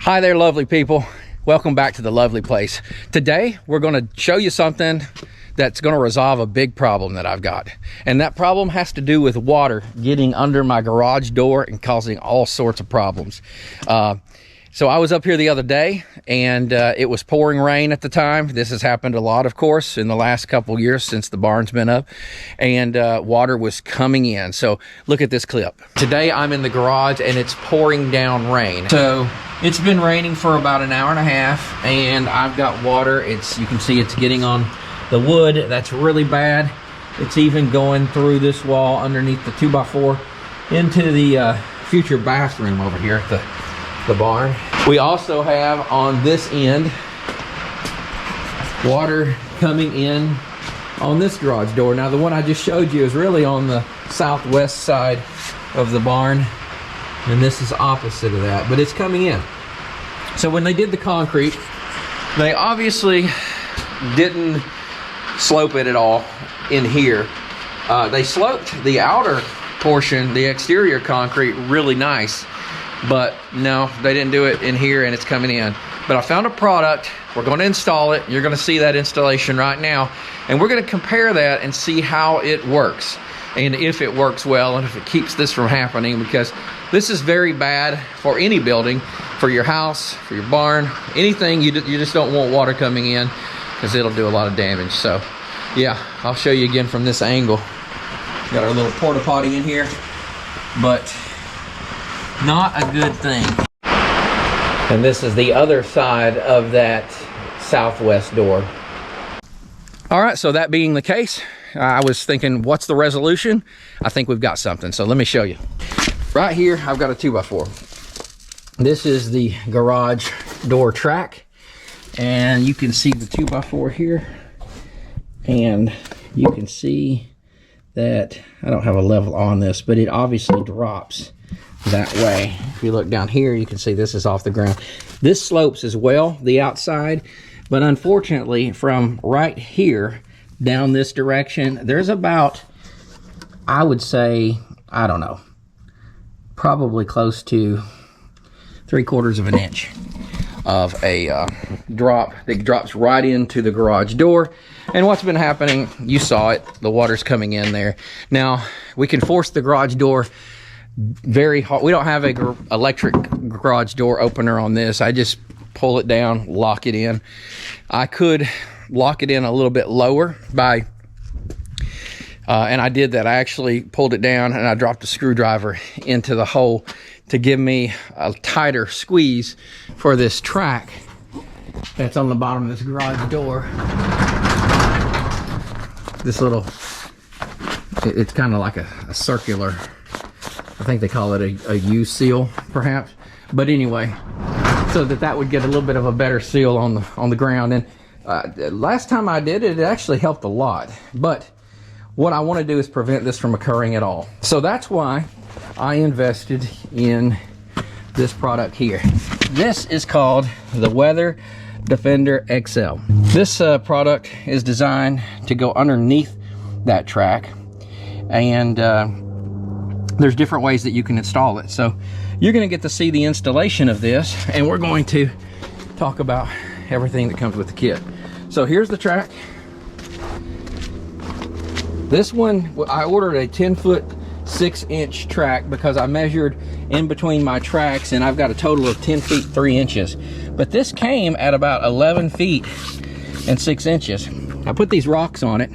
Hi there, lovely people. Welcome back to the lovely place. Today, we're gonna show you something that's gonna resolve a big problem that I've got. And that problem has to do with water getting under my garage door and causing all sorts of problems. So I was up here the other day and it was pouring rain at the time. This has happened a lot, of course, in the last couple years since the barn's been up, and water was coming in. So look at this clip. Today I'm in the garage and it's pouring down rain. So it's been raining for about an hour and a half and I've got water. You can see it's getting on the wood. That's really bad. It's even going through this wall underneath the 2x4 into the future bathroom over here at the barn. We also have on this end water coming in on this garage door. Now the one I just showed you is really on the southwest side of the barn, and this is opposite of that, but it's coming in. So when they did the concrete, they obviously didn't slope it at all in here. They sloped the outer portion, the exterior concrete, really nice. But no, they didn't do it in here and it's coming in. But I found a product, we're going to install it. You're going to see that installation right now. And we're going to compare that and see how it works. And if it works well and if it keeps this from happening, because this is very bad for any building, for your house, for your barn, anything. You just don't want water coming in because it'll do a lot of damage. So yeah, I'll show you again from this angle. Got our little porta potty in here, but not a good thing. And this is the other side of that southwest door. All right, so that being the case, I was thinking, what's the resolution? I think we've got something, so let me show you. Right here, I've got a 2x4. This is the garage door track, and you can see the 2x4 here, and you can see that I don't have a level on this, but it obviously drops that way. If you look down here, you can see this is off the ground. This slopes as well, the outside, but unfortunately from right here down this direction, there's about, I would say, I don't know, probably close to 3/4 of an inch of a drop that drops right into the garage door. And what's been happening, you saw it, the water's coming in there. Now we can force the garage door very hard. We don't have a electric garage door opener on this. I just pull it down, lock it in. I could lock it in a little bit lower by and I did that. I actually pulled it down and I dropped a screwdriver into the hole to give me a tighter squeeze for this track that's on the bottom of this garage door. This little, it's kind of like a circular, I think they call it a U seal, perhaps. But anyway, so that would get a little bit of a better seal on the ground. And last time I did it, it actually helped a lot. But what I want to do is prevent this from occurring at all. So that's why I invested in this product here. This is called the Weather Defender XL. This product is designed to go underneath that track, and there's different ways that you can install it. So you're going to get to see the installation of this, and we're going to talk about everything that comes with the kit. So here's the track. This one, I ordered a 10-foot 6-inch track because I measured in between my tracks and I've got a total of 10 feet 3 inches. But this came at about 11 feet and 6 inches. I put these rocks on it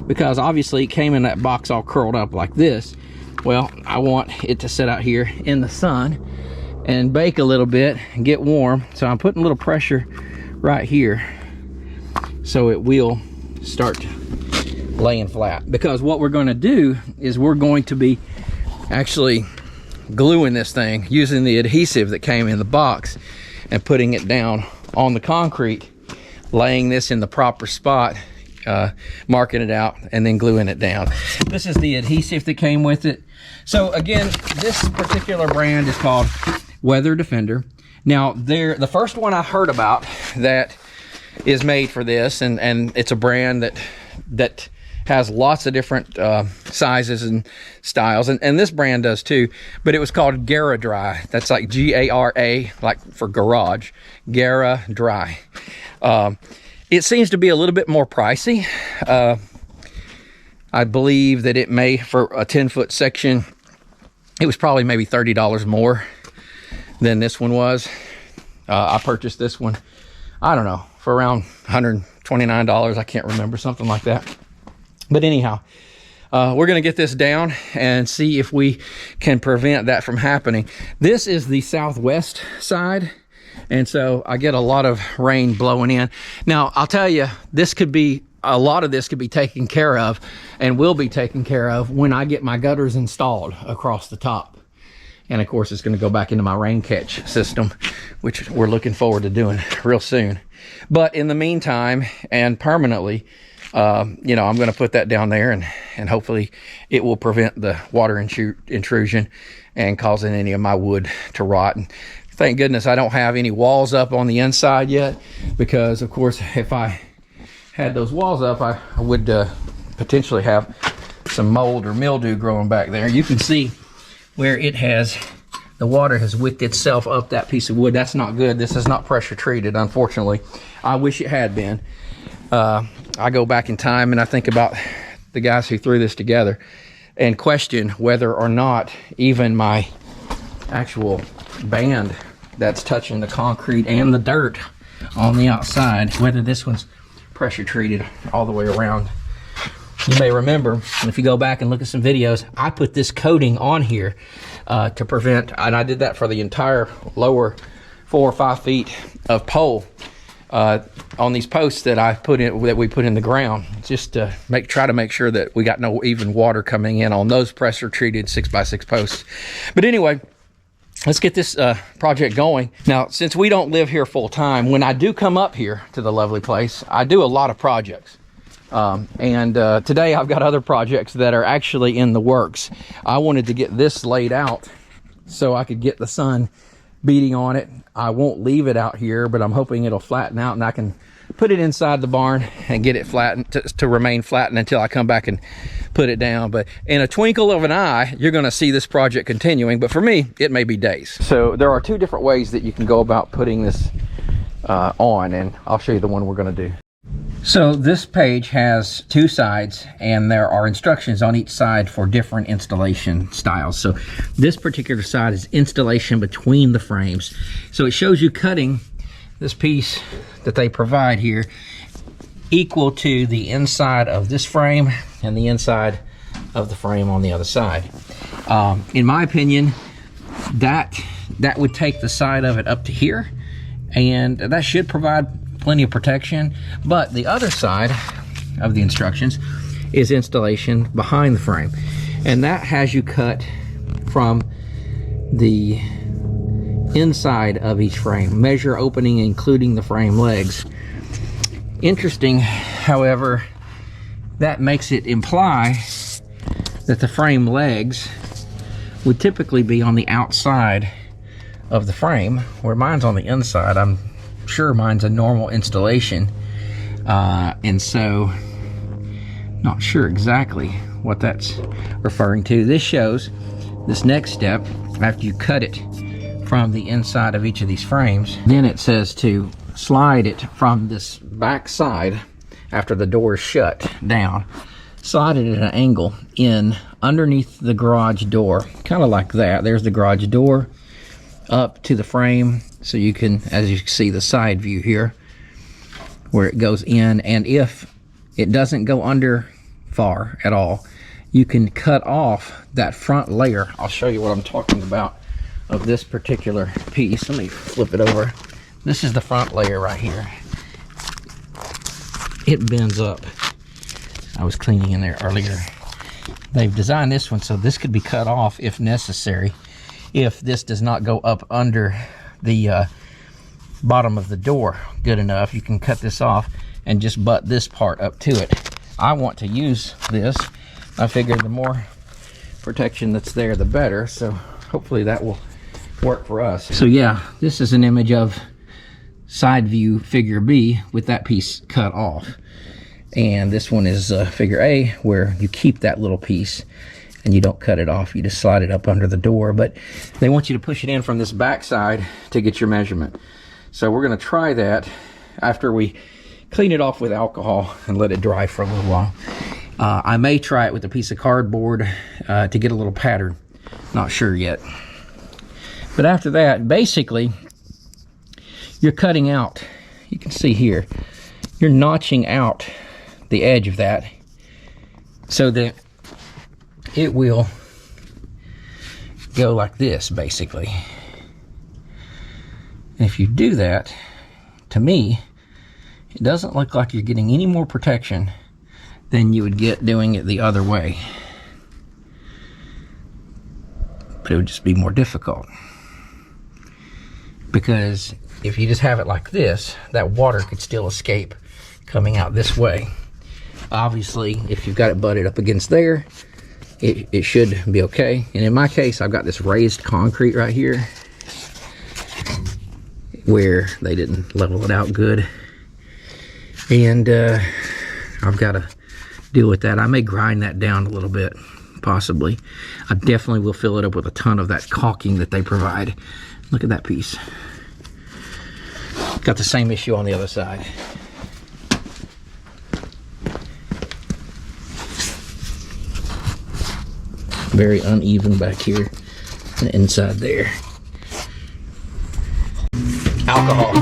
because obviously it came in that box all curled up like this. Well, I want it to sit out here in the sun and bake a little bit and get warm. So I'm putting a little pressure right here so it will start laying flat. Because what we're going to do is we're going to be actually gluing this thing using the adhesive that came in the box and putting it down on the concrete, laying this in the proper spot, marking it out, and then gluing it down. This is the adhesive that came with it. So again, this particular brand is called Weather Defender. Now, the first one I heard about that is made for this, and it's a brand that has lots of different sizes and styles, and this brand does too, but it was called GaraDry. That's like G-A-R-A, like for garage, GaraDry. It seems to be a little bit more pricey. I believe that it may, for a 10-foot section, it was probably maybe $30 more than this one was. I purchased this one, I don't know, for around $129. I can't remember, something like that. But anyhow, we're going to get this down and see if we can prevent that from happening. This is the southwest side, and so I get a lot of rain blowing in. Now, I'll tell you, a lot of this could be taken care of and will be taken care of when I get my gutters installed across the top. And of course, it's going to go back into my rain catch system, which we're looking forward to doing real soon. But in the meantime, and permanently, you know, I'm going to put that down there, and hopefully it will prevent the water intrusion and causing any of my wood to rot. And thank goodness I don't have any walls up on the inside yet, because of course, if I had those walls up, I would potentially have some mold or mildew growing back there. You can see where the water has wicked itself up that piece of wood. That's not good. This is not pressure treated, unfortunately. I wish it had been. I go back in time and I think about the guys who threw this together and question whether or not even my actual band that's touching the concrete and the dirt on the outside, whether this one's pressure treated all the way around. You may remember, if you go back and look at some videos, I put this coating on here to prevent, and I did that for the entire lower 4 or 5 feet of pole on these posts that we put in the ground, just to try to make sure that we got no even water coming in on those pressure treated 6x6 posts. But anyway, let's get this project going. Now, since we don't live here full time, when I do come up here to the lovely place, I do a lot of projects. Today I've got other projects that are actually in the works. I wanted to get this laid out so I could get the sun beating on it. I won't leave it out here, but I'm hoping it'll flatten out and I can put it inside the barn and get it flattened to remain flattened until I come back and put it down. But in a twinkle of an eye, you're going to see this project continuing, but for me, it may be days. So there are 2 different ways that you can go about putting this on, and I'll show you the one we're going to do. So this page has 2 sides, and there are instructions on each side for different installation styles. So this particular side is installation between the frames. So it shows you cutting this piece that they provide here equal to the inside of this frame and the inside of the frame on the other side. In my opinion, that would take the side of it up to here, and that should provide plenty of protection. But the other side of the instructions is installation behind the frame, and that has you cut from the inside of each frame, measure opening including the frame legs. Interesting, however, that makes it imply that the frame legs would typically be on the outside of the frame, where mine's on the inside. I'm sure mine's a normal installation, and so not sure exactly what that's referring to. This shows this next step after you cut it from the inside of each of these frames. Then it says to slide it from this back side after the door is shut down, slide it at an angle in underneath the garage door, kind of like that. There's the garage door up to the frame, so you can, as you can see, the side view here where it goes in. And if it doesn't go under far at all, you can cut off that front layer. I'll show you what I'm talking about of this particular piece. Let me flip it over. This is the front layer right here. It bends up. I was cleaning in there earlier. They've designed this one so this could be cut off if necessary. If this does not go up under the bottom of the door good enough, you can cut this off and just butt this part up to it. I want to use this. I figured the more protection that's there, the better. So hopefully that will work for us. So yeah, this is an image of side view figure B with that piece cut off. And this one is figure A, where you keep that little piece and you don't cut it off. You just slide it up under the door. But they want you to push it in from this back side to get your measurement. So we're going to try that after we clean it off with alcohol and let it dry for a little while. I may try it with a piece of cardboard to get a little pattern. Not sure yet. But after that, basically, you're cutting out. You can see here, you're notching out the edge of that so that it will go like this, basically. And if you do that, to me, it doesn't look like you're getting any more protection than you would get doing it the other way. But it would just be more difficult. Because if you just have it like this, that water could still escape coming out this way. Obviously, if you've got it butted up against there, it should be okay. And in my case, I've got this raised concrete right here where they didn't level it out good. And I've got to deal with that. I may grind that down a little bit, possibly. I definitely will fill it up with a ton of that caulking that they provide. Look at that piece. Got the same issue on the other side. Very uneven back here and inside there. Alcohol.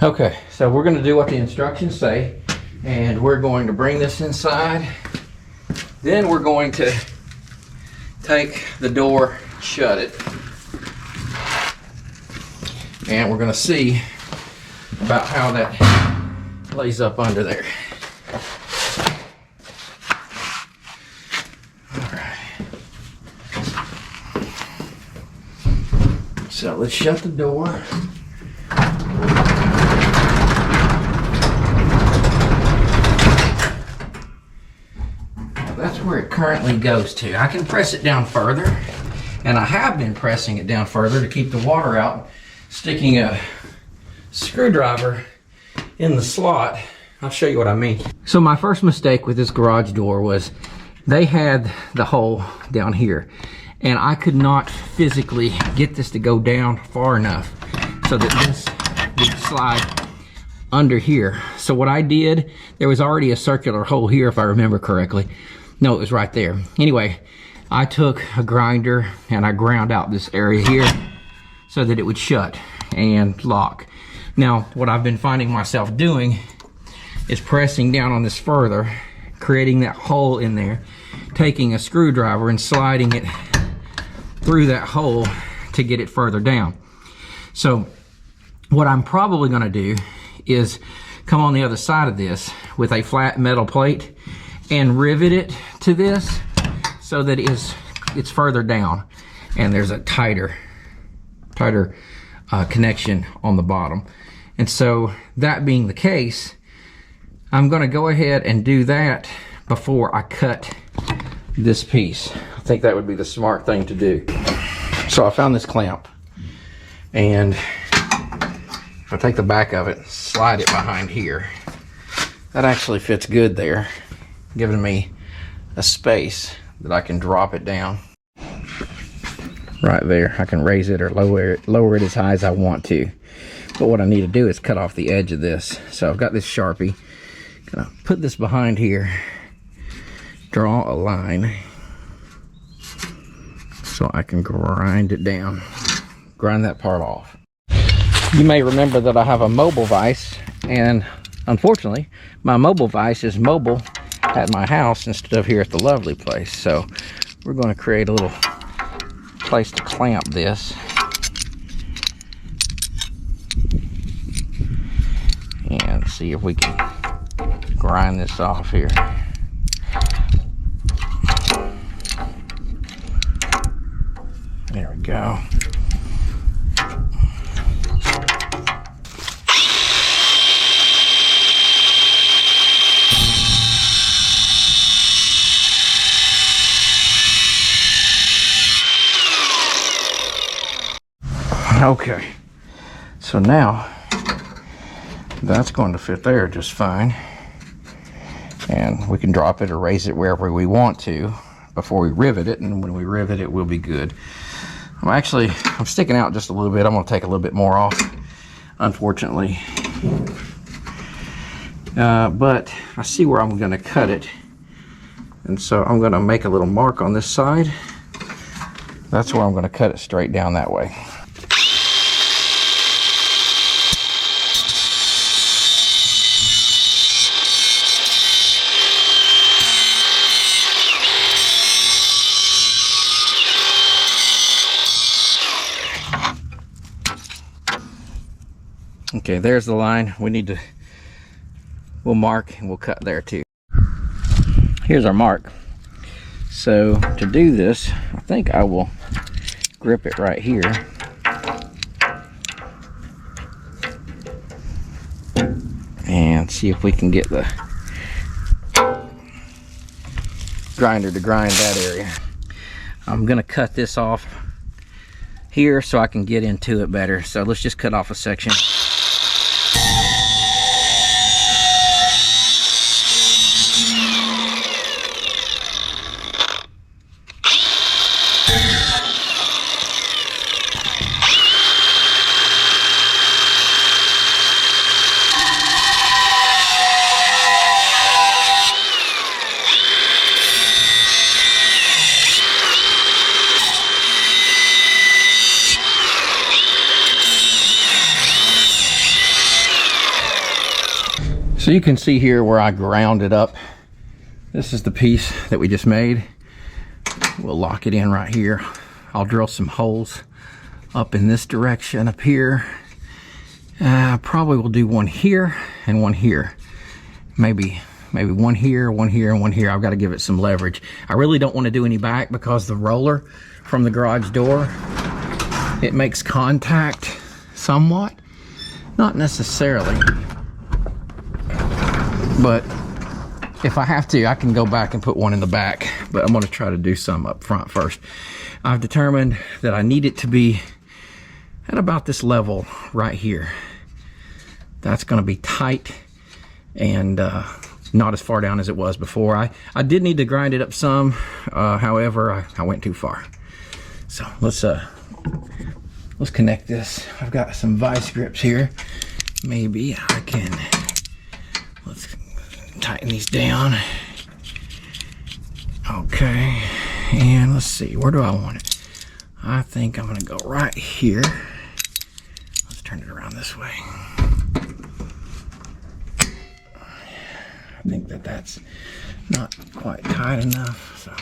Okay, so we're going to do what the instructions say, and we're going to bring this inside. Then we're going to take the door, shut it, and we're going to see about how that lays up under there. All right. So let's shut the door. That's where it currently goes to. I can press it down further, and I have been pressing it down further to keep the water out, sticking a screwdriver in the slot. I'll show you what I mean. So my first mistake with this garage door was they had the hole down here, and I could not physically get this to go down far enough so that this would slide under here. So what I did, there was already a circular hole here if I remember correctly. No, it was right there. Anyway, I took a grinder and I ground out this area here so that it would shut and lock. Now, what I've been finding myself doing is pressing down on this further, creating that hole in there, taking a screwdriver and sliding it through that hole to get it further down. So what I'm probably going to do is come on the other side of this with a flat metal plate and rivet it to this so that it's further down and there's a tighter connection on the bottom. And so that being the case, I'm going to go ahead and do that before I cut this piece. I think that would be the smart thing to do. So I found this clamp, and if I take the back of it, slide it behind here, that actually fits good there, giving me a space that I can drop it down. right there. I can raise it or lower it as high as I want to. But what I need to do is cut off the edge of this. So I've got this Sharpie. Gonna put this behind here. Draw a line so I can grind it down. Grind that part off. You may remember that I have a mobile vise, and unfortunately my mobile vise is mobile at my house instead of here at the lovely place. So we're going to create a little place to clamp this. And see if we can grind this off here. There we go. Okay, so now that's going to fit there just fine, and we can drop it or raise it wherever we want to before we rivet it, and when we rivet it, we'll be good. I'm sticking out just a little bit. I'm going to take a little bit more off, unfortunately, but I see where I'm going to cut it, and so I'm going to make a little mark on this side. That's where I'm going to cut it straight down that way. Okay, there's the line. We'll mark and we'll cut there too. Here's our mark. So to do this, I think I will grip it right here. And see if we can get the grinder to grind that area. I'm gonna cut this off here so I can get into it better. So let's just cut off a section. So you can see here where I ground it up. This is the piece that we just made. We'll lock it in right here. I'll drill some holes up in this direction up here. Probably will do one here and one here. Maybe one here, one here, and one here. I've got to give it some leverage. I really don't want to do any back because the roller from the garage door, it makes contact somewhat. Not necessarily. But if I have to, I can go back and put one in the back, but I'm going to try to do some up front first. I've determined that I need it to be at about this level right here. That's going to be tight and not as far down as it was before. I did need to grind it up some, however, I went too far. So let's connect this. I've got some vice grips here. Maybe I can, let's tighten these down. Okay, and let's see, where do I want it? I think I'm gonna go right here. Let's turn it around this way. I think that's not quite tight enough, so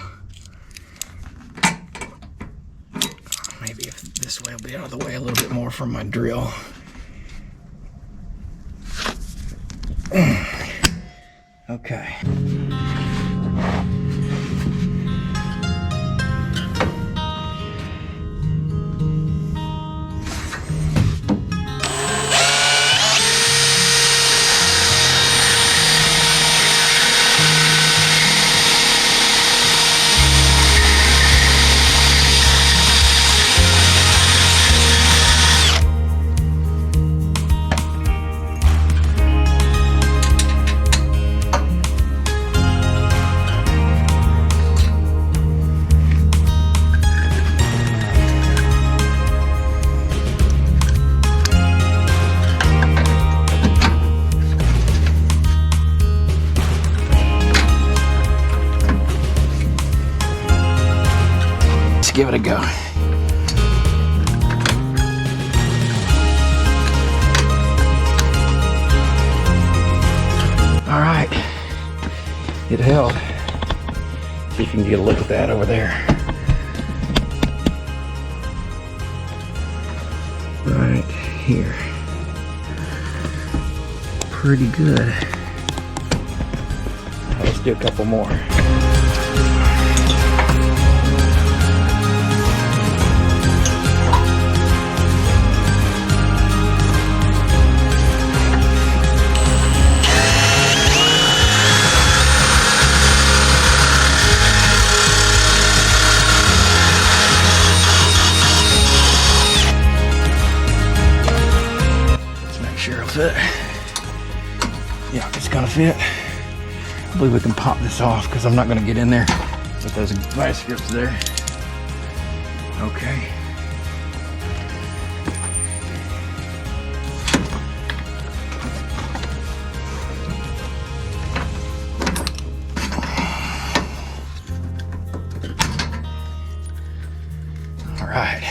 maybe if this way will be out of the way a little bit more from my drill. Okay. give it a go. All right, it held. See if you can get a look at that over there. Right here. Pretty good. Let's do a couple more. Fit. Yeah, it's gonna fit. I believe we can pop this off because I'm not gonna get in there with those vice grips there. Okay. All right.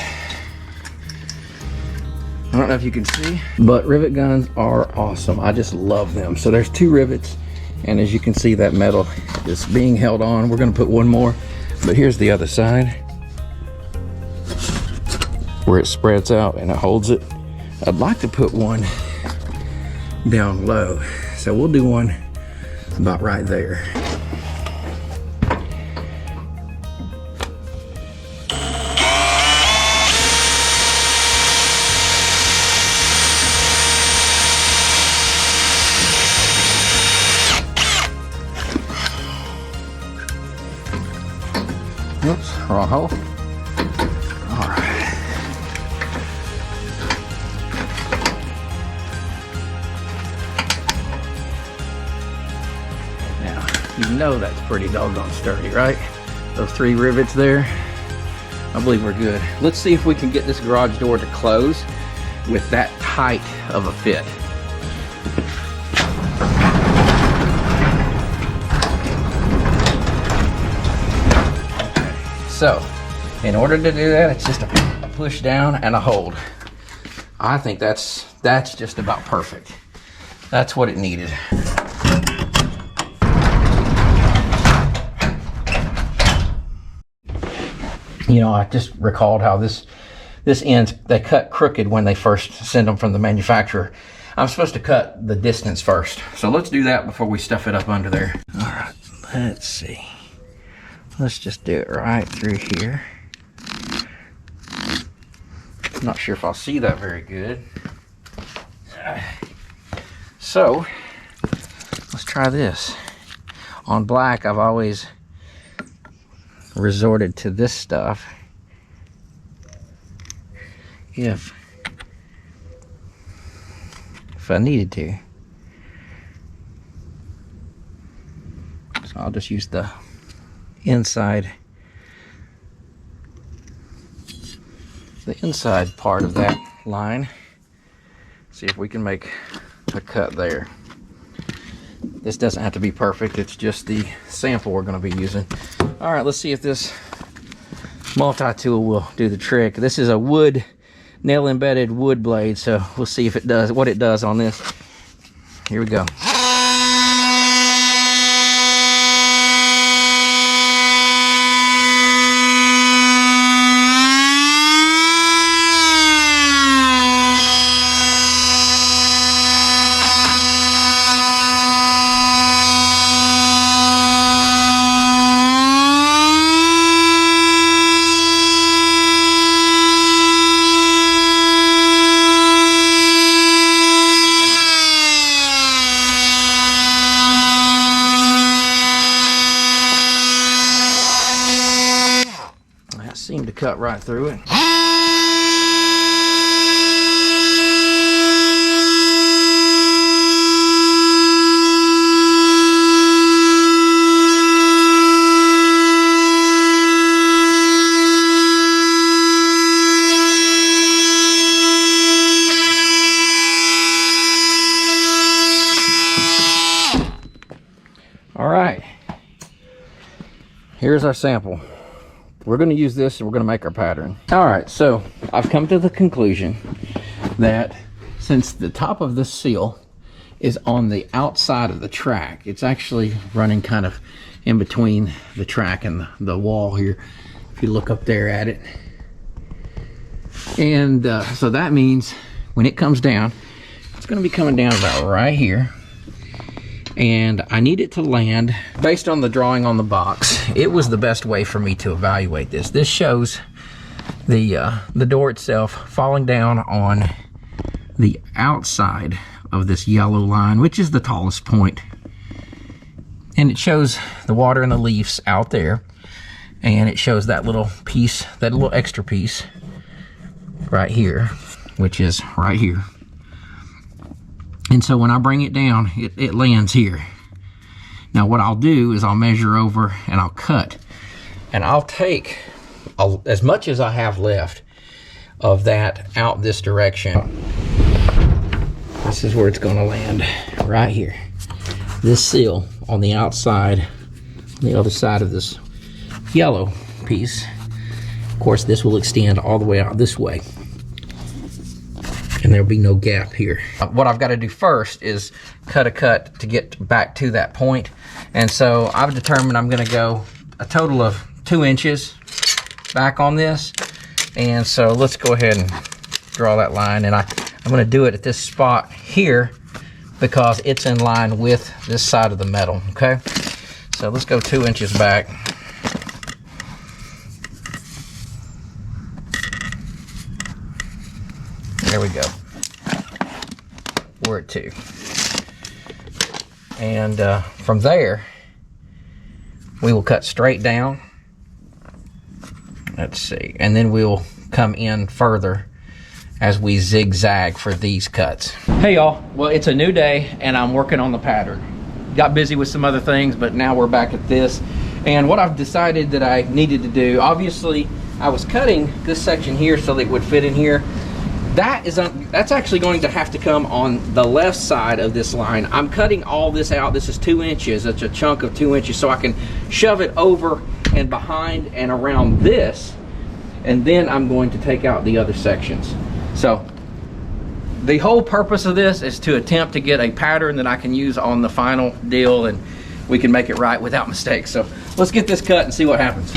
I don't know if you can see, but rivet guns are awesome. I just love them. So there's 2 rivets, and as you can see, that metal is being held on. We're gonna put one more, but here's the other side where it spreads out and it holds it. I'd like to put one down low, so we'll do one about right there. Oops, wrong hole. All right. Now, you know that's pretty doggone sturdy, right? Those 3 rivets there. I believe we're good. Let's see if we can get this garage door to close with that tight of a fit. So, in order to do that, it's just a push down and a hold. I think that's just about perfect. That's what it needed. You know, I just recalled how this ends, they cut crooked when they first send them from the manufacturer. I'm supposed to cut the distance first. So let's do that before we stuff it up under there. All right, let's see. Let's just do it right through here. I'm not sure if I'll see that very good. So, let's try this. On black, I've always resorted to this stuff. If I needed to. So I'll just use the inside part of that line. See if we can make a cut there. This doesn't have to be perfect, it's just the sample we're going to be using. All right, let's see if this multi-tool will do the trick. This is a wood, nail embedded wood blade, so we'll see if it does what it does on this. Here we go. Seemed to cut right through it. All right, here's our sample. we're going to use this and we're going to make our pattern. All right, so I've come to the conclusion that since the top of this seal is on the outside of the track, it's actually running kind of in between the track and the wall here, if you look up there at it. And so that means when it comes down, it's going to be coming down about right here. And I need it to land based on the drawing on the box. It was the best way for me to evaluate this. This shows the door itself falling down on the outside of this yellow line, which is the tallest point. And it shows the water and the leaves out there. And it shows that little piece, that little extra piece right here, which is right here. And so when I bring it down, it lands here. Now what I'll do is I'll measure over and I'll cut. And I'll take as much as I have left of that out this direction. This is where it's going to land, right here. This seal on the outside, on the other side of this yellow piece. Of course, this will extend all the way out this way. And there'll be no gap here. What I've got to do first is cut a cut to get back to that point. And so I've determined I'm going to go a total of 2 inches back on this. And so let's go ahead and draw that line. And I'm going to do it at this spot here because it's in line with this side of the metal, okay? So let's go 2 inches back. There we go. We're at 2. And from there, we will cut straight down. Let's see. And then we'll come in further as we zigzag for these cuts. Hey y'all, well it's a new day and I'm working on the pattern. Got busy with some other things, but now we're back at this. And what I've decided that I needed to do, obviously I was cutting this section here so that it would fit in here. That's actually going to have to come on the left side of this line. I'm cutting all this out. This is 2 inches. That's a chunk of 2 inches, so I can shove it over and behind and around this, and then I'm going to take out the other sections. So the whole purpose of this is to attempt to get a pattern that I can use on the final deal, and we can make it right without mistakes. So let's get this cut and see what happens.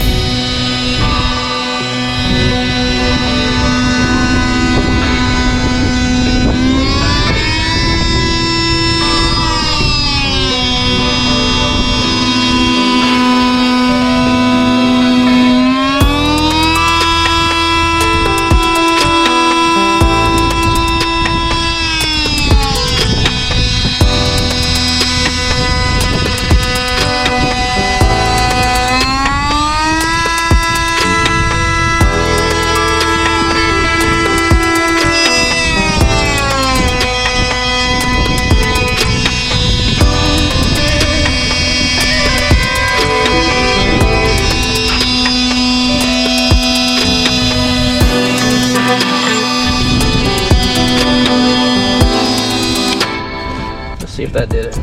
See if that did it.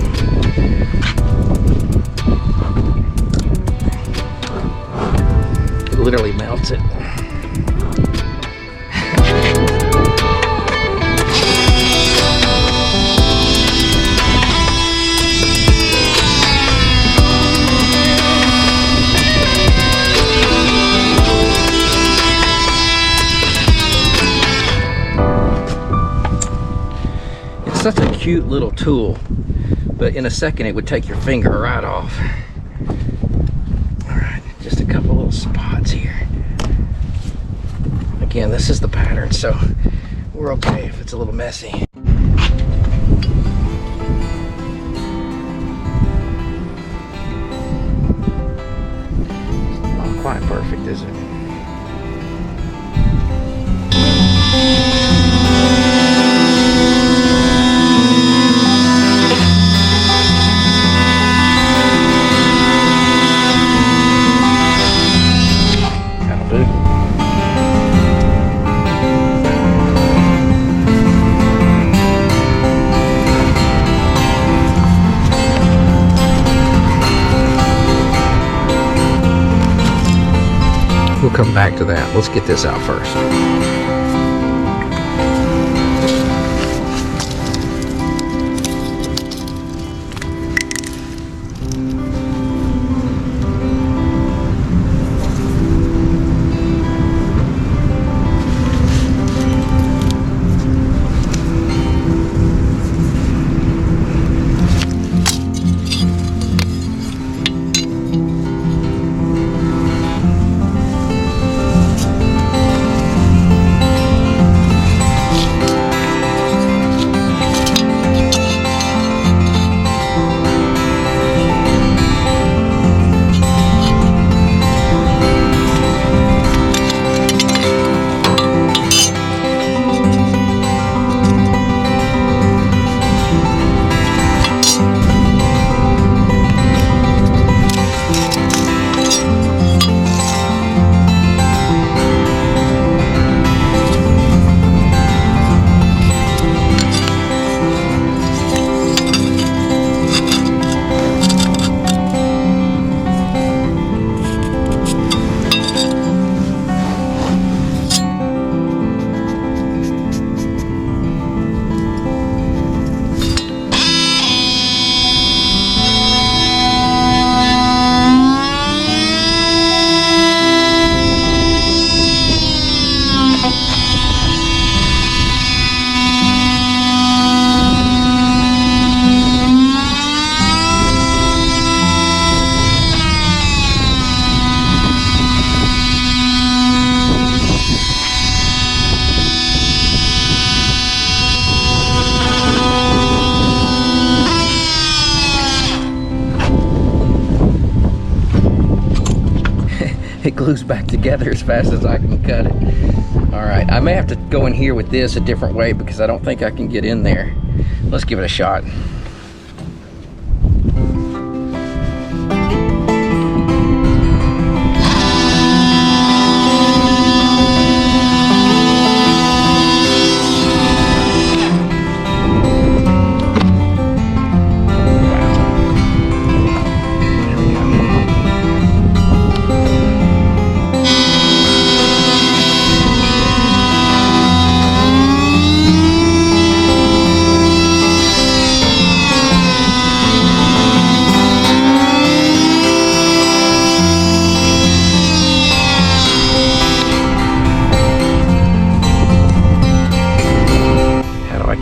It literally melts it. It's such a cute little tool, but in a second it would take your finger right off. All right, just a couple little spots here. Again, this is the pattern, so we're okay if it's a little messy. It's not quite perfect, is it? come back to that. Let's get this out first. It glues back together as fast as I can cut it. All right, I may have to go in here with this a different way because I don't think I can get in there. Let's give it a shot.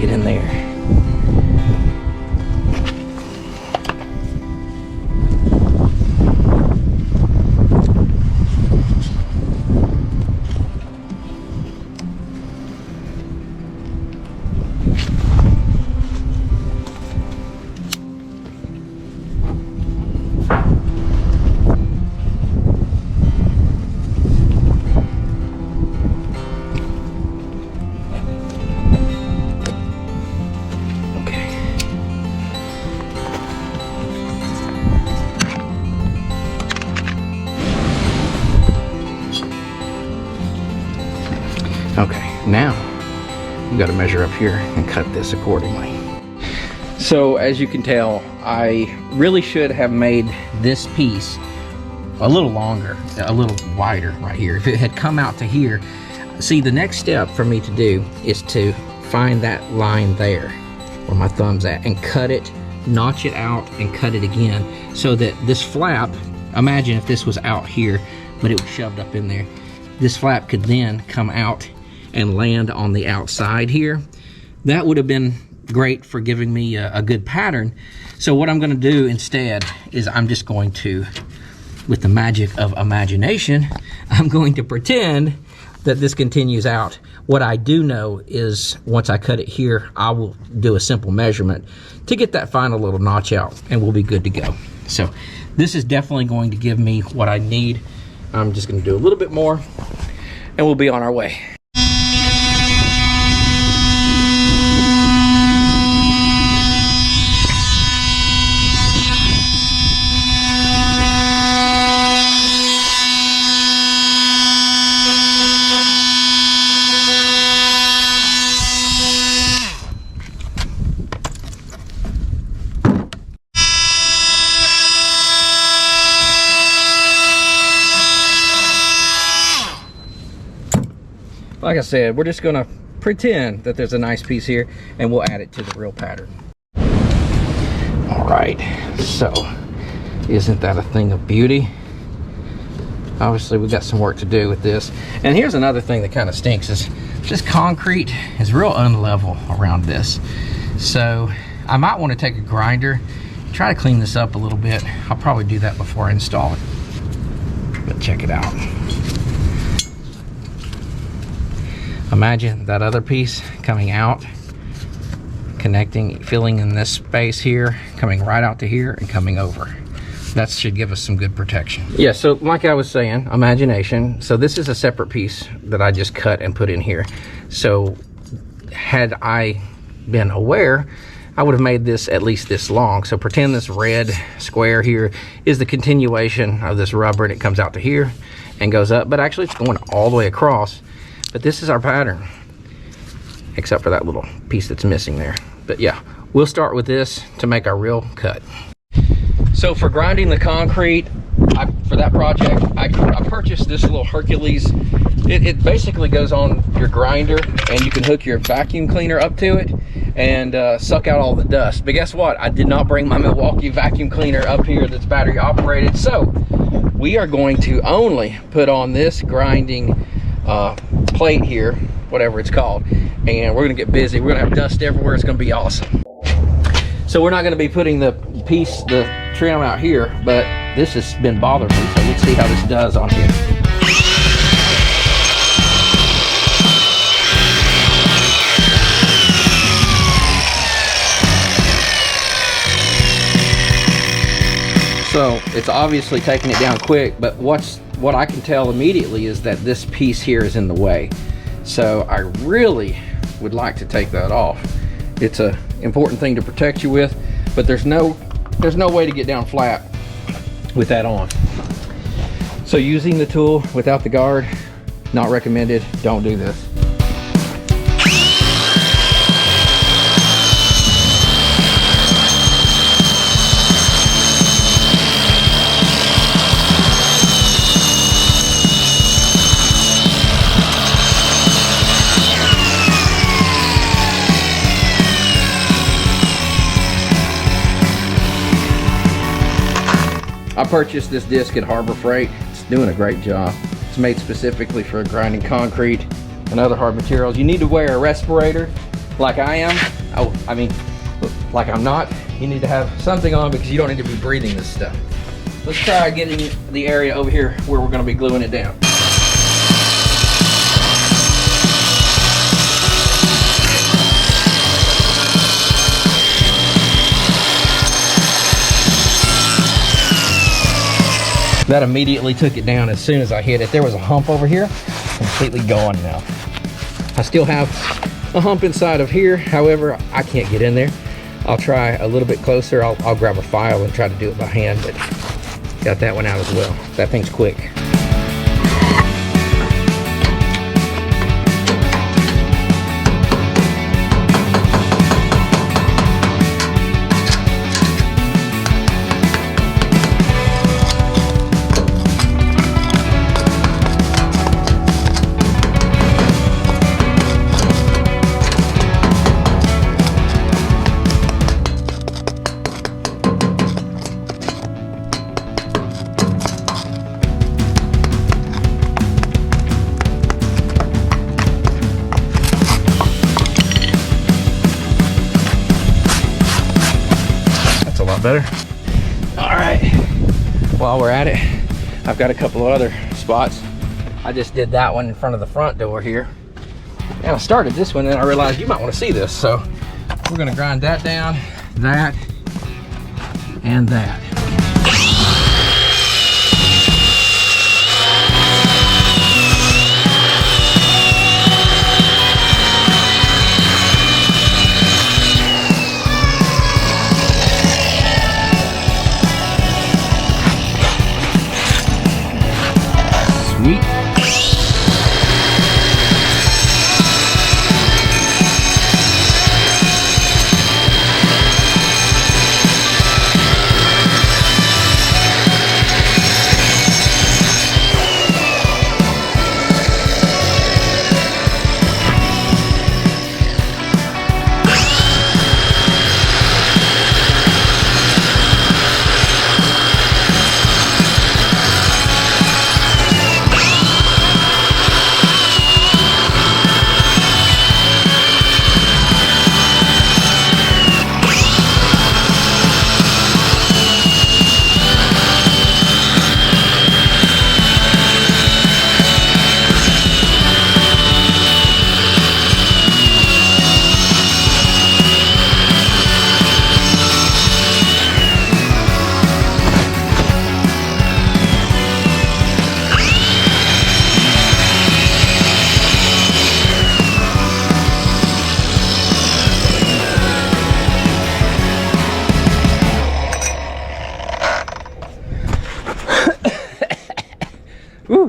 Get in there. Okay, now you got to measure up here and cut this accordingly. So as you can tell, I really should have made this piece a little longer, a little wider right here. If it had come out to here, see, the next step for me to do is to find that line there where my thumb's at and cut it, notch it out and cut it again so that this flap, imagine if this was out here but it was shoved up in there, this flap could then come out and land on the outside here. That would have been great for giving me a good pattern. So what I'm going to do instead is I'm just going to, with the magic of imagination, I'm going to pretend that this continues out. What I do know is once I cut it here, I will do a simple measurement to get that final little notch out and we'll be good to go. So this is definitely going to give me what I need. I'm just going to do a little bit more and we'll be on our way. like I said, we're just gonna pretend that there's a nice piece here and we'll add it to the real pattern. All right, so isn't that a thing of beauty? Obviously we got some work to do with this. And here's another thing that kind of stinks is just concrete is real unlevel around this. So I might want to take a grinder, try to clean this up a little bit. I'll probably do that before I install it. But check it out. Imagine that other piece coming out, connecting, filling in this space here, coming right out to here and coming over. That should give us some good protection. Yeah, so like I was saying, imagination. So this is a separate piece that I just cut and put in here. So had I been aware, I would have made this at least this long. So pretend this red square here is the continuation of this rubber and it comes out to here and goes up, but actually it's going all the way across. But this is our pattern, except for that little piece that's missing there. But yeah, we'll start with this to make our real cut. So for grinding the concrete, for that project, I purchased this little Hercules. It basically goes on your grinder and you can hook your vacuum cleaner up to it and suck out all the dust. But guess what? I did not bring my Milwaukee vacuum cleaner up here that's battery operated. So we are going to only put on this grinding plate here, whatever it's called, and we're gonna get busy. We're gonna have dust everywhere. It's gonna be awesome. So we're not gonna be putting the trim out here, but this has been bothering me, so let's see how this does on here. So it's obviously taking it down quick, but what I can tell immediately is that this piece here is in the way. So I really would like to take that off. It's an important thing to protect you with, but there's no way to get down flat with that on. So using the tool without the guard, not recommended. Don't do this. I purchased this disc at Harbor Freight. It's doing a great job. It's made specifically for grinding concrete and other hard materials. You need to wear a respirator like I am. I mean, like I'm not. You need to have something on because you don't need to be breathing this stuff. Let's try getting the area over here where we're gonna be gluing it down. That immediately took it down as soon as I hit it. There was a hump over here, completely gone now. I still have a hump inside of here. However, I can't get in there. I'll try a little bit closer. I'll grab a file and try to do it by hand, but got that one out as well. That thing's quick. Better. All right, while we're at it, I've got a couple of other spots. I just did that one in front of the front door here, and I started this one and I realized you might want to see this, so we're going to grind that down, that, and that. Sweet.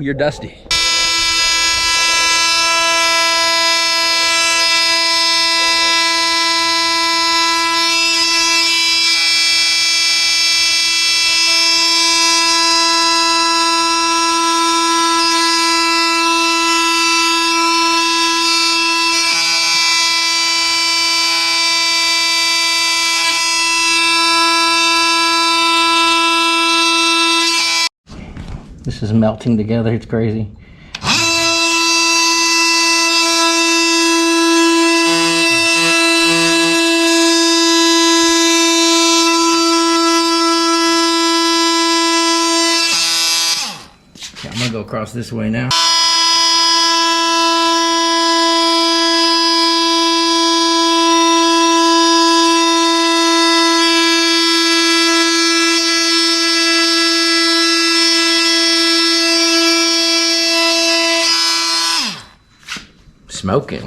you're dusty. This is melting together, it's crazy. Okay, I'm gonna go across this way now. Smoking.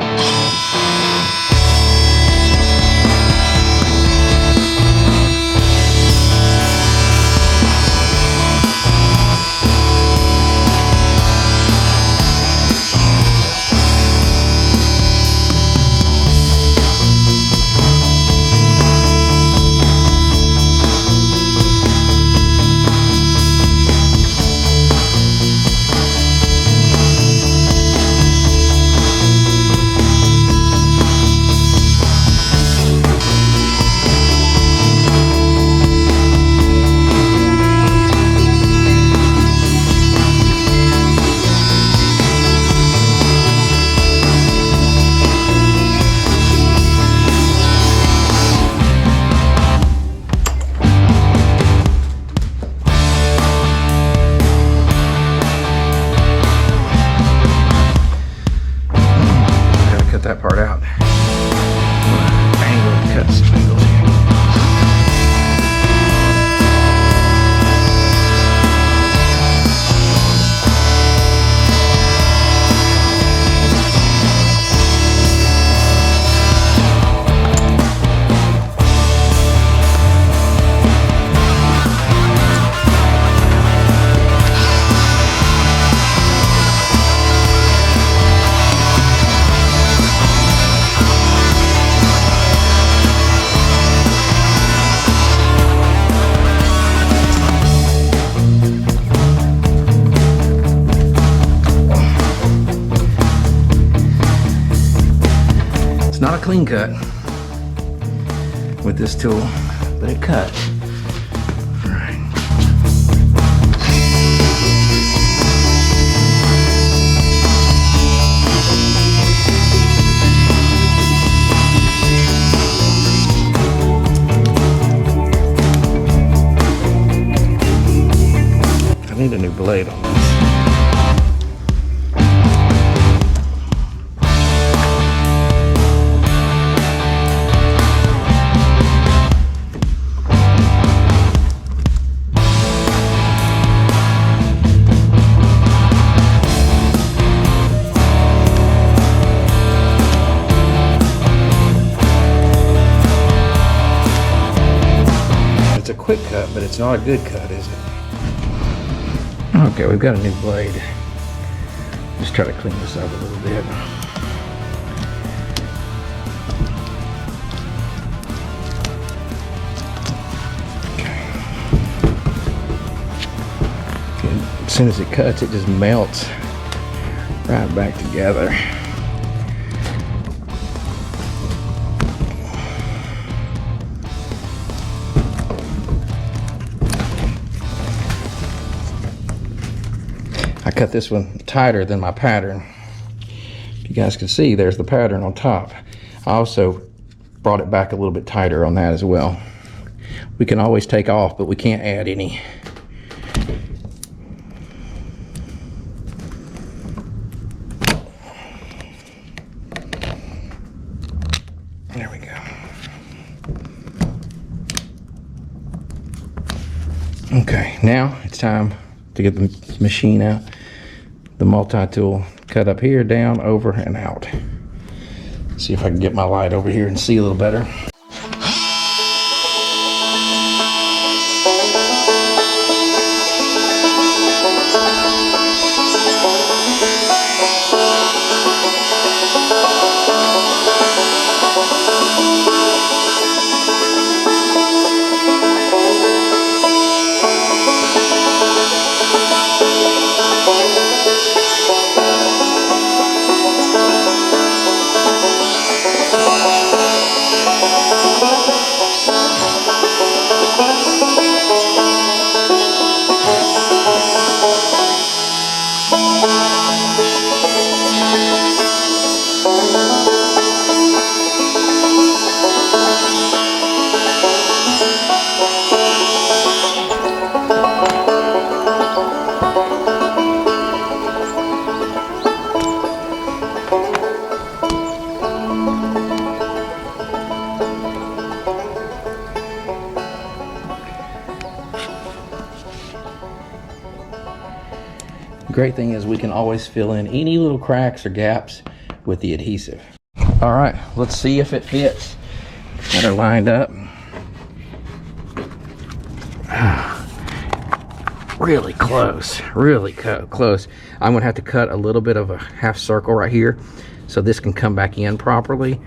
That part out. Angle cuts angles here. It's not a clean cut with this tool, but it cuts. All right. I need a new blade on this. It's a quick cut, but it's not a good cut, is it? Okay, we've got a new blade. Just try to clean this up a little bit. Okay. As soon as it cuts, it just melts right back together. I cut this one tighter than my pattern. You guys can see there's the pattern on top. I also brought it back a little bit tighter on that as well. We can always take off, but we can't add any. There we go. Okay, now it's time to get the machine out. The multi-tool, cut up here, down, over, and out. See if I can get my light over here and see a little better. Great thing is we can always fill in any little cracks or gaps with the adhesive. All right, let's see if it fits. Got her lined up. Really close, really close. I'm gonna have to cut a little bit of a half circle right here so this can come back in properly.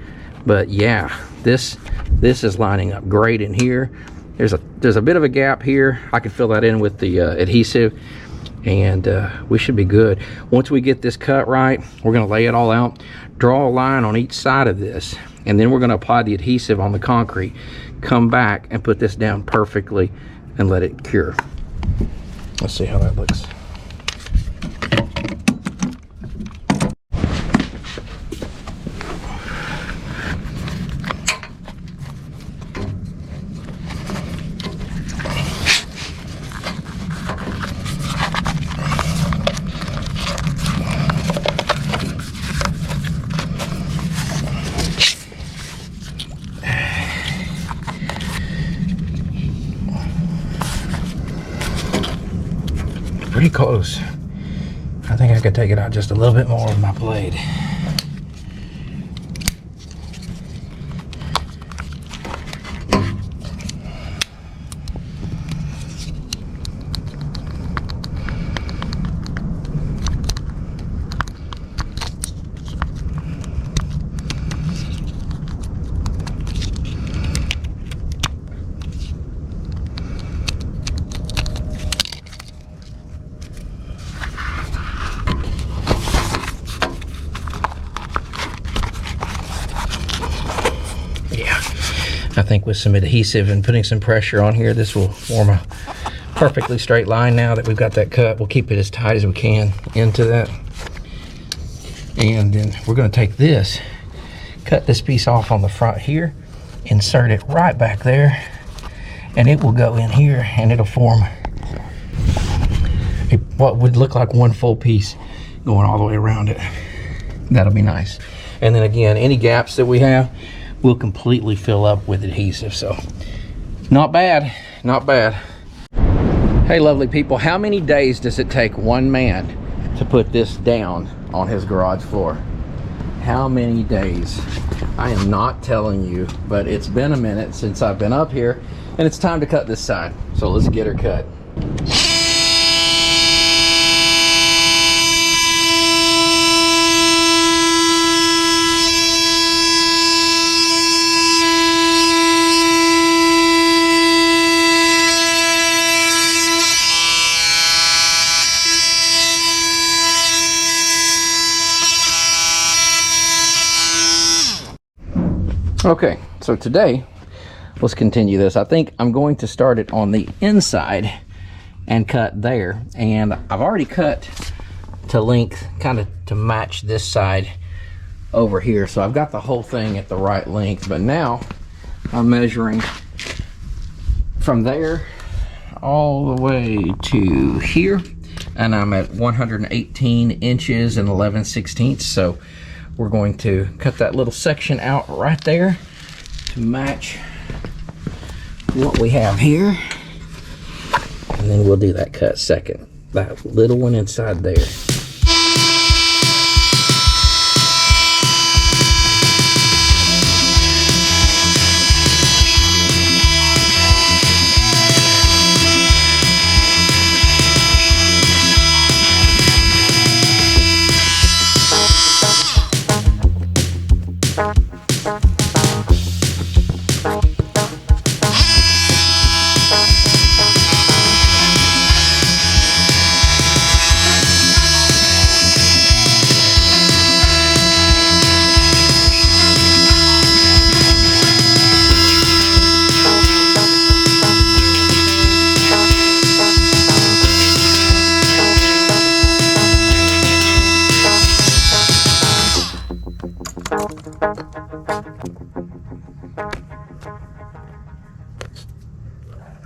But yeah, this is lining up great in here. There's a bit of a gap here. I can fill that in with the adhesive, and we should be good. Once we get this cut right, we're gonna lay it all out, draw a line on each side of this, and then we're gonna apply the adhesive on the concrete, come back and put this down perfectly and let it cure. Let's see how that looks. Pretty close. I think I could take it out just a little bit more with my blade. I think with some adhesive and putting some pressure on here, this will form a perfectly straight line now that we've got that cut. We'll keep it as tight as we can into that. And then we're going to take this, cut this piece off on the front here, insert it right back there, and it will go in here and it'll form what would look like one full piece going all the way around it. That'll be nice. And then again, any gaps that we have, we'll completely fill up with adhesive. So not bad, not bad. Hey lovely people, how many days does it take one man to put this down on his garage floor? How many days? I am not telling you, but it's been a minute since I've been up here, and it's time to cut this side. So let's get her cut. Okay, so today, let's continue this. I think I'm going to start it on the inside and cut there. And I've already cut to length, kind of to match this side over here. So I've got the whole thing at the right length, but now I'm measuring from there all the way to here. And I'm at 118 inches and 11/16. So we're going to cut that little section out right there to match what we have here. And then we'll do that cut second, that little one inside there.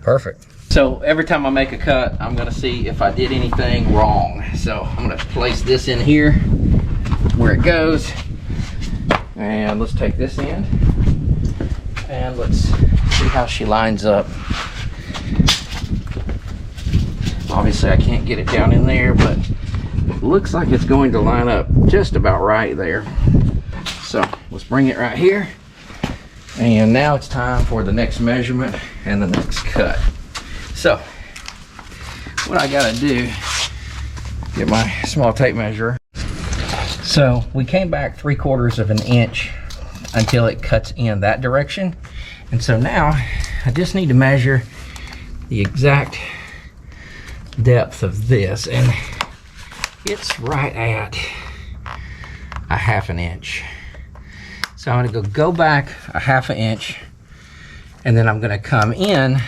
Perfect. So every time I make a cut, I'm gonna see if I did anything wrong. So I'm gonna place this in here where it goes. And let's take this end. And let's see how she lines up. Obviously I can't get it down in there, but it looks like it's going to line up just about right there. So let's bring it right here. And now it's time for the next measurement and the next cut. So what I gotta do, get my small tape measure. So we came back 3/4 of an inch until it cuts in that direction. And so now I just need to measure the exact depth of this, and it's right at a 1/2 inch. So I'm gonna go back a 1/2 inch, and then I'm gonna come in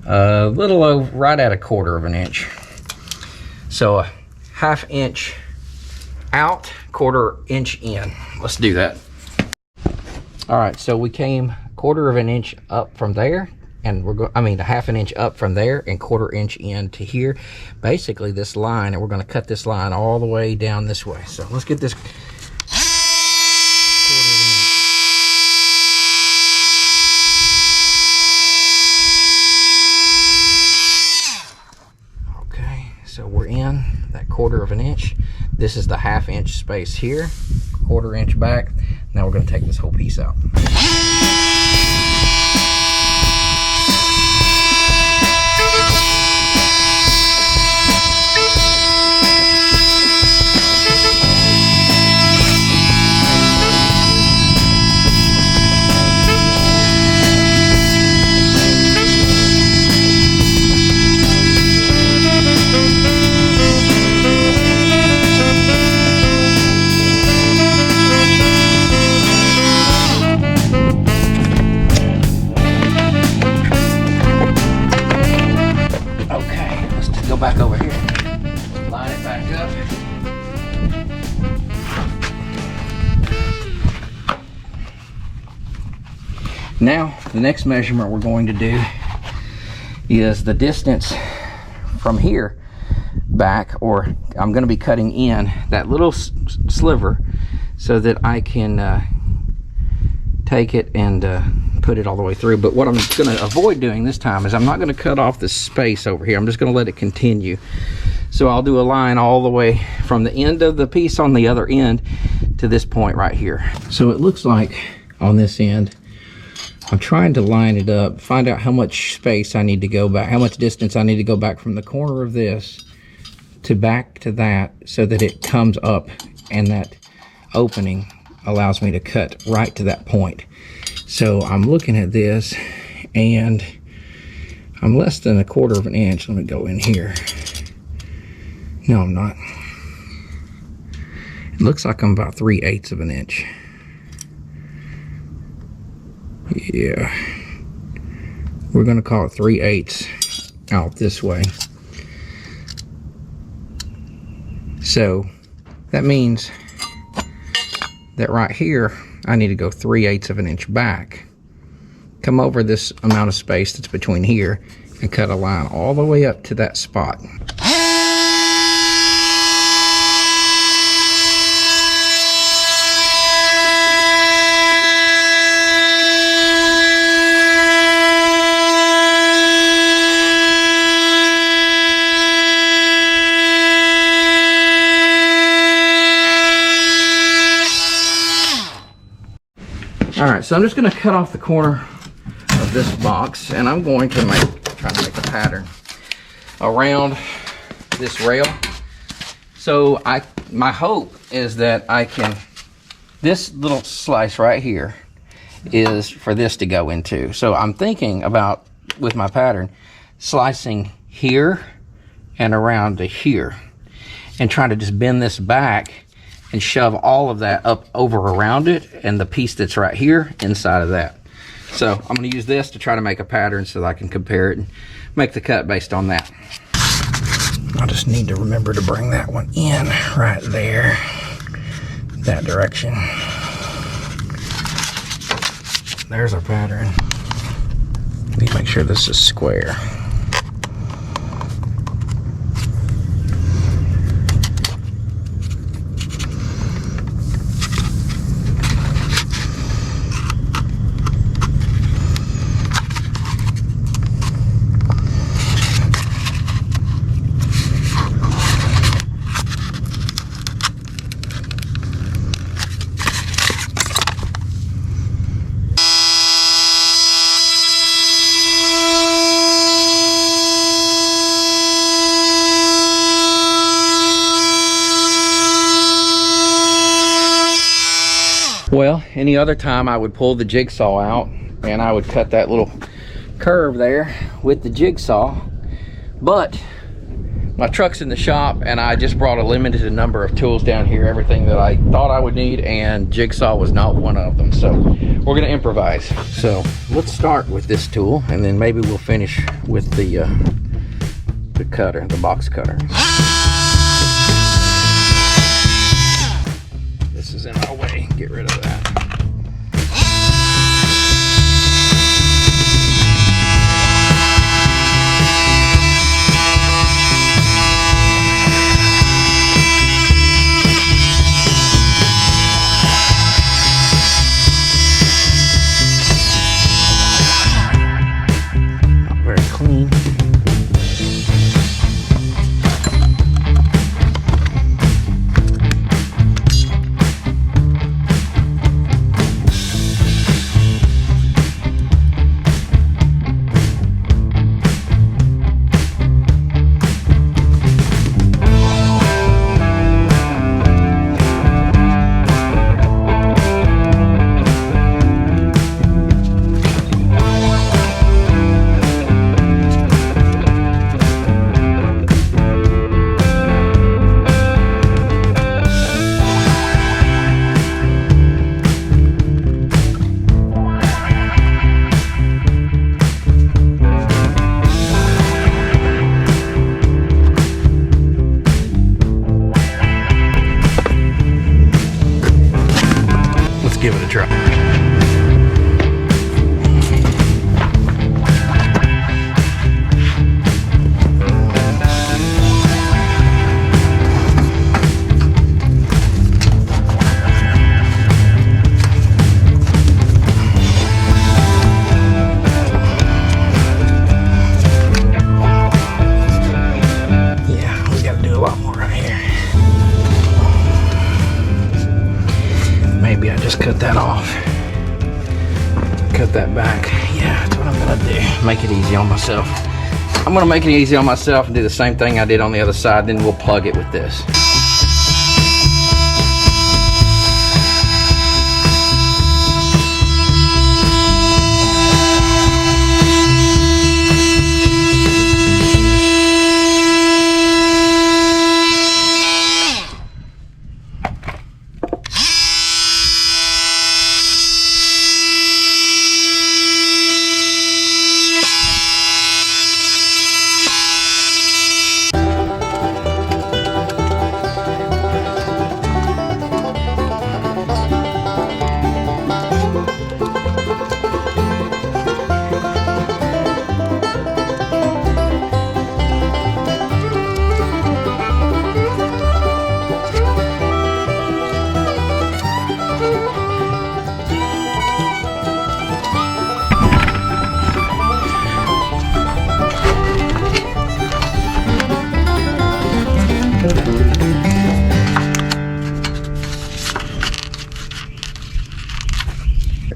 a little over, right at a 1/4 inch. So a 1/2 inch out, 1/4 inch in. Let's do that. All right, so we came 1/4 inch up from there, and we're going, I mean, a 1/2 inch up from there and 1/4 inch in to here. Basically this line, and we're gonna cut this line all the way down this way. So let's get this. So we're in that 1/4 inch. This is the 1/2 inch space here, 1/4 inch back. Now we're going to take this whole piece out. Back over here, line it back up. Now the next measurement we're going to do is the distance from here back, or I'm going to be cutting in that little sliver so that I can take it and put it all the way through. But what I'm going to avoid doing this time is I'm not going to cut off the space over here. I'm just going to let it continue. So I'll do a line all the way from the end of the piece on the other end to this point right here. So it looks like on this end, I'm trying to line it up, find out how much space I need to go back, how much distance I need to go back from the corner of this to back to that, so that it comes up and that opening allows me to cut right to that point. So I'm looking at this and I'm less than 1/4 inch. Let me go in here. No, I'm not. It looks like I'm about 3/8 of an inch. Yeah. We're gonna call it 3/8 out this way. So that means that right here, I need to go 3/8 of an inch back, come over this amount of space that's between here, and cut a line all the way up to that spot. All right, so I'm just going to cut off the corner of this box, and I'm going to try to make a pattern around this rail. So my hope is that I can, this little slice right here is for this to go into. So I'm thinking about, with my pattern, slicing here and around to here, and trying to just bend this back and shove all of that up over around it, and the piece that's right here inside of that. So I'm going to use this to try to make a pattern so that I can compare it and make the cut based on that. I just need to remember to bring that one in right there, that direction. there's our pattern. Need to make sure this is square. Well, any other time I would pull the jigsaw out and I would cut that little curve there with the jigsaw, but my truck's in the shop and I just brought a limited number of tools down here, everything that I thought I would need, and jigsaw was not one of them, so we're gonna improvise. So let's start with this tool and then maybe we'll finish with the cutter, the box cutter. This is in our way, get rid of that. Not very clean. Give it a try. Yeah, we gotta do a lot more right here. Maybe I just cut that off. Cut that back. Yeah, that's what I'm gonna do. Make it easy on myself. I'm gonna make it easy on myself and do the same thing I did on the other side, then we'll plug it with this.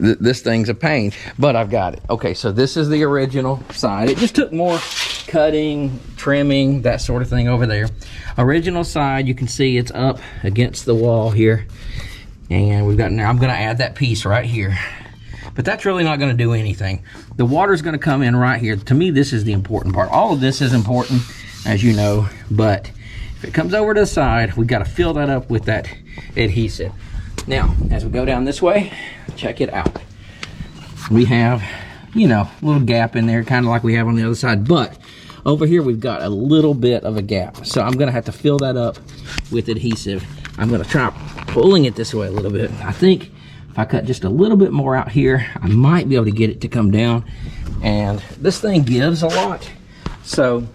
This thing's a pain, but I've got it. Okay, so this is the original side. It just took more cutting, trimming, that sort of thing over there. Original side, you can see it's up against the wall here. And we've got, now I'm gonna add that piece right here. But that's really not gonna do anything. The water's gonna come in right here. To me, this is the important part. All of this is important, as you know, but if it comes over to the side, we gotta fill that up with that adhesive. Now, as we go down this way, check it out. We have, you know, a little gap in there, kind of like we have on the other side, but over here we've got a little bit of a gap. So I'm gonna have to fill that up with adhesive. I'm gonna try pulling it this way a little bit. I think If I cut just a little bit more out here, I might be able to get it to come down. And this thing gives a lot, so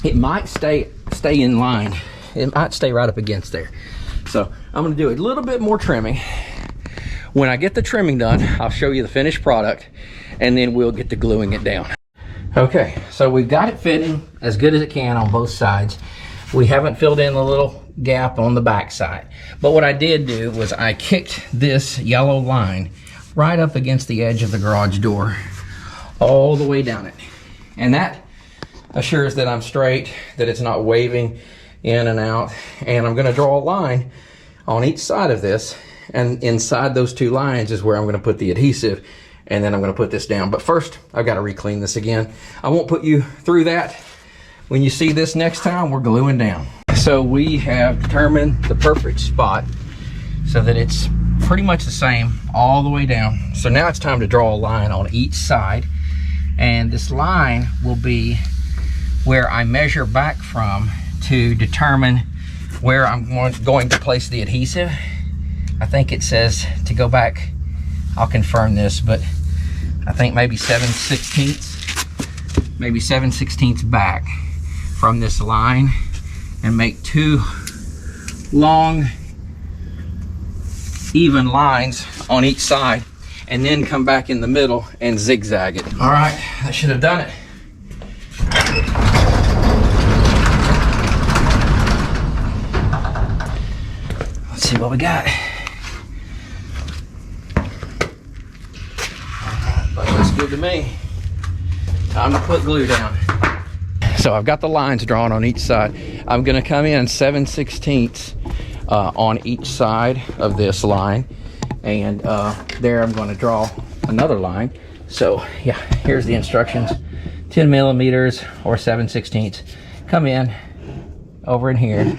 it might stay in line. It might stay right up against there. So I'm gonna do a little bit more trimming. When I get the trimming done, I'll show you the finished product, and then we'll get to gluing it down. Okay, so we've got it fitting as good as it can on both sides. We haven't filled in the little gap on the back side. But what I did do was I kicked this yellow line right up against the edge of the garage door, all the way down it. And that assures that I'm straight, that it's not waving in and out. And I'm gonna draw a line on each side of this, and inside those two lines is where I'm gonna put the adhesive, and then I'm gonna put this down. But first, I've gotta re-clean this again. I won't put you through that. When you see this next time, we're gluing down. So we have determined the perfect spot so that it's pretty much the same all the way down. So now it's time to draw a line on each side. And this line will be where I measure back from to determine where I'm going to place the adhesive. I think it says to go back, I'll confirm this, but I think maybe 7/16 back from this line, and make two long even lines on each side, and then come back in the middle and zigzag it. All right, that should have done it. Let's see what we got. That looks good to me. Time to put glue down. So I've got the lines drawn on each side. I'm gonna come in 7/16 on each side of this line. And there I'm gonna draw another line. So yeah, here's the instructions. 10 millimeters or 7/16. Come in over in here,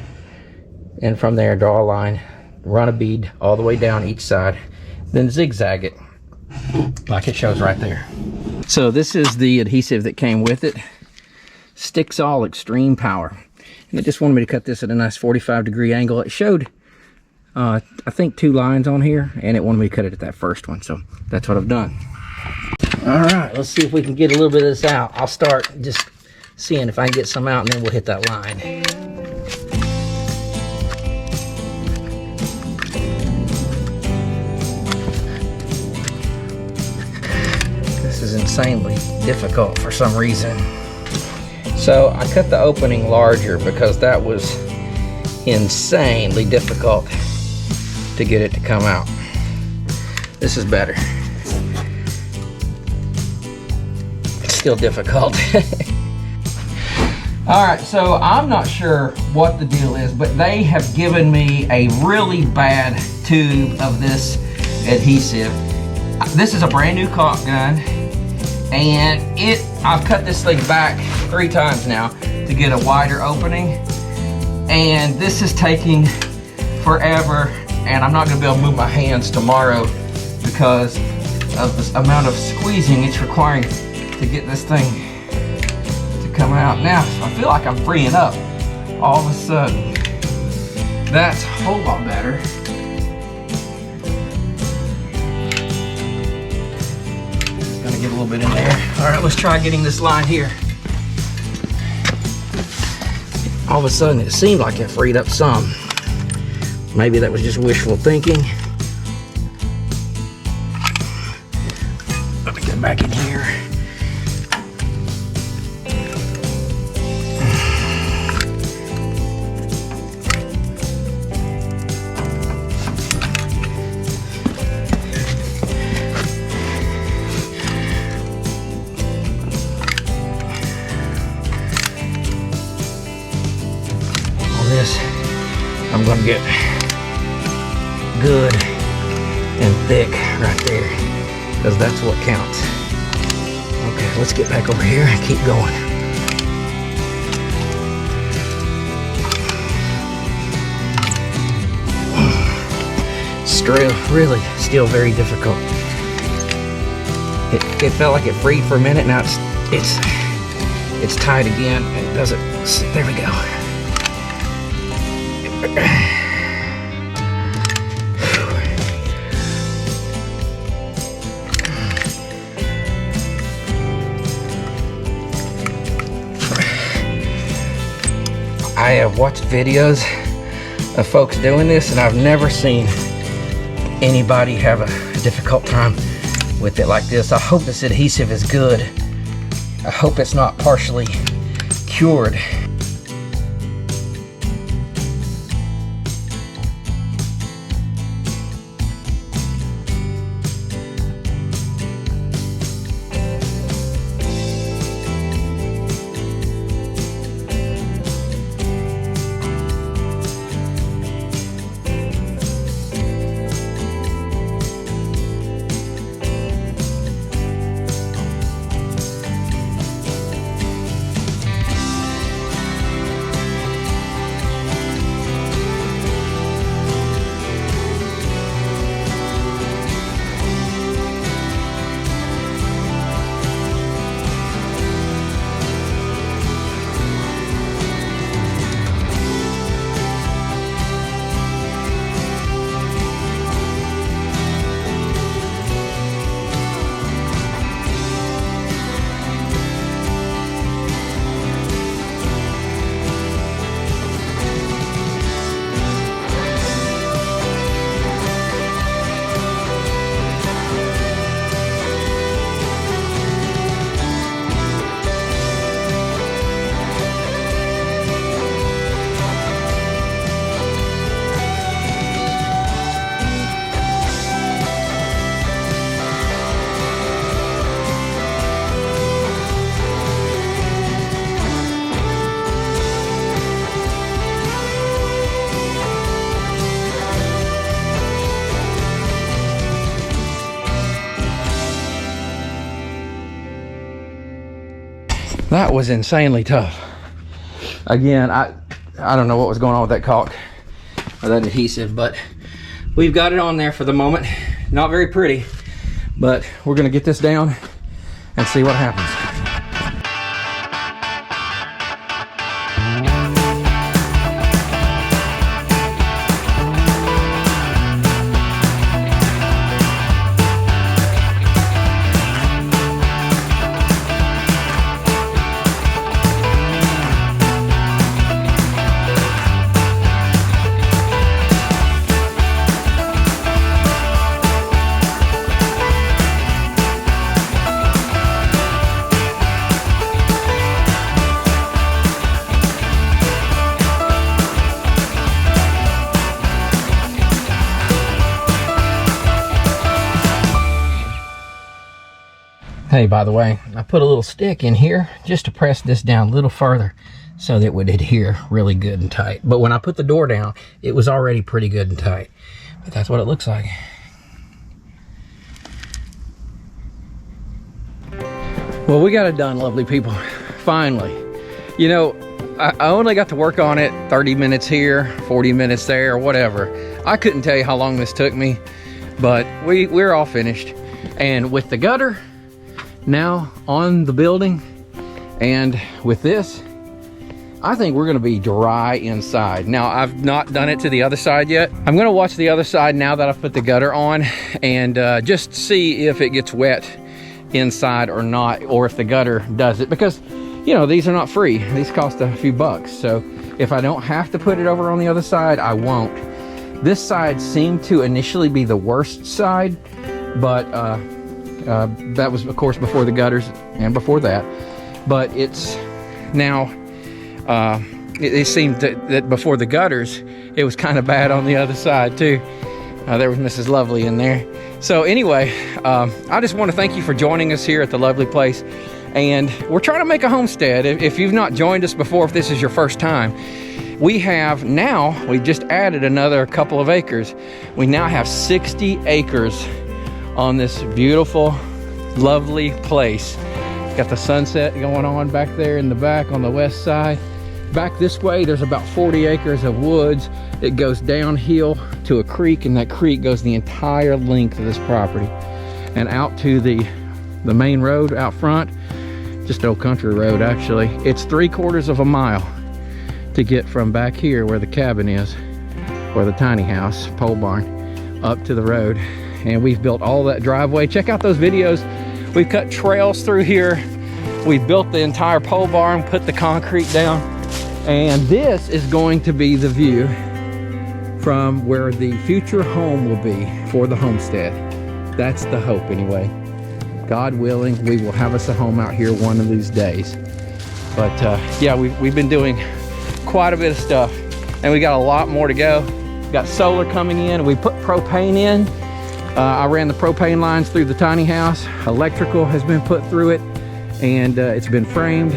and from there draw a line, run a bead all the way down each side, then zigzag it like it shows right there. So this is the adhesive that came with it. Sticksall Extreme Power. And it just wanted me to cut this at a nice 45-degree angle. It showed I think 2 lines on here, and it wanted me to cut it at that first one, so that's what I've done. All right, let's see if we can get a little bit of this out. I'll start just seeing if I can get some out, and then we'll hit that line. This is insanely difficult for some reason. So I cut the opening larger because that was insanely difficult to get it to come out. This is better. It's still difficult. All right, so I'm not sure what the deal is, but they have given me a really bad tube of this adhesive. This is a brand new caulk gun, and I've cut this thing back 3 times now to get a wider opening, and this is taking forever, and I'm not gonna be able to move my hands tomorrow because of the amount of squeezing it's requiring to get this thing to come out. Now, I feel like I'm freeing up all of a sudden. That's a whole lot better. Gonna get a little bit in there. All right, let's try getting this line here. All of a sudden, it seemed like it freed up some. Maybe that was just wishful thinking. Let me get back in here. This I'm gonna get good and thick right there, because that's what counts. Okay, let's get back over here and keep going. Really still very difficult. It felt like it freed for a minute. Now it's tight again, and it doesn't. There we go. I have watched videos of folks doing this, and I've never seen anybody have a difficult time with it like this. I hope this adhesive is good. I hope it's not partially cured. That was insanely tough. Again, I don't know what was going on with that caulk or that adhesive, but we've got it on there for the moment. Not very pretty, but we're gonna get this down and see what happens. Hey, by the way, I put a little stick in here just to press this down a little further so that it would adhere really good and tight. But when I put the door down, it was already pretty good and tight. But that's what it looks like. Well, we got it done, lovely people. Finally. You know, I only got to work on it 30 minutes here, 40 minutes there, whatever. I couldn't tell you how long this took me, but we're all finished. And with the gutter now on the building, and with this, I think we're gonna be dry inside. Now, I've not done it to the other side yet. I'm gonna watch the other side now that I've put the gutter on, and just see if it gets wet inside or not, or if the gutter does it, because you know, these are not free. These cost a few bucks. So if I don't have to put it over on the other side, I won't. This side seemed to initially be the worst side, but that was, of course, before the gutters and before that. But it's now, it seemed that before the gutters, it was kind of bad on the other side too. There was Mrs. Lovely in there. So anyway, I just want to thank you for joining us here at the lovely place. And we're trying to make a homestead. If you've not joined us before, if this is your first time, we just added another couple of acres. We now have 60 acres on this beautiful, lovely place. Got the sunset going on back there in the back on the west side. Back this way, there's about 40 acres of woods. It goes downhill to a creek, and that creek goes the entire length of this property and out to the main road out front. Just an old country road, actually. It's 3/4 of a mile to get from back here where the cabin is, or the tiny house, pole barn, up to the road. And we've built all that driveway. Check out those videos. We've cut trails through here. We've built the entire pole barn, put the concrete down, And this is going to be the view from where the future home will be for the homestead. That's the hope anyway. God willing, we will have us a home out here one of these days. But yeah, we've been doing quite a bit of stuff, and we got a lot more to go. We got solar coming in. We put propane in. I ran the propane lines through the tiny house. Electrical has been put through it, and it's been framed.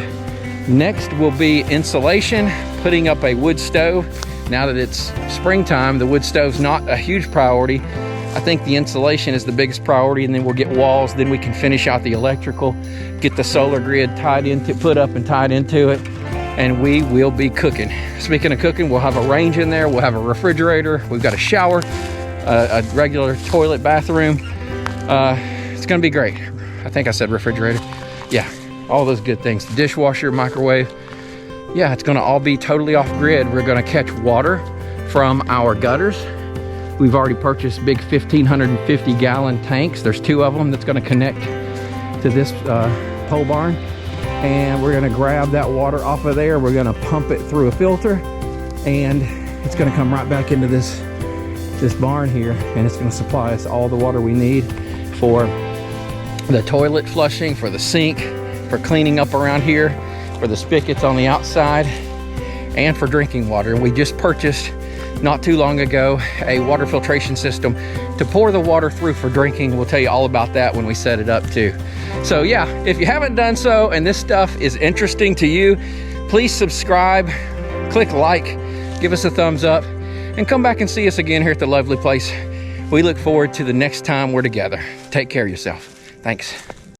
Next will be insulation, putting up a wood stove. Now that it's springtime, the wood stove's not a huge priority. I think the insulation is the biggest priority, and then we'll get walls, then we can finish out the electrical, get the solar grid tied into, put up and tied into it, and we will be cooking. Speaking of cooking, we'll have a range in there, we'll have a refrigerator, we've got a shower, a regular toilet, bathroom. It's gonna be great. I think I said refrigerator. Yeah, all those good things. Dishwasher, microwave. Yeah, it's gonna all be totally off grid. We're gonna catch water from our gutters. We've already purchased big 1,550 gallon tanks. There's 2 of them that's gonna connect to this pole barn. And we're gonna grab that water off of there. We're gonna pump it through a filter, and it's gonna come right back into this barn here, and it's gonna supply us all the water we need for the toilet flushing, for the sink, for cleaning up around here, for the spigots on the outside, and for drinking water. And we just purchased not too long ago a water filtration system to pour the water through for drinking. We'll tell you all about that when we set it up too. So yeah, if you haven't done so and this stuff is interesting to you, please subscribe, click like, give us a thumbs up, and come back and see us again here at the lovely place. We look forward to the next time we're together. Take care of yourself. Thanks.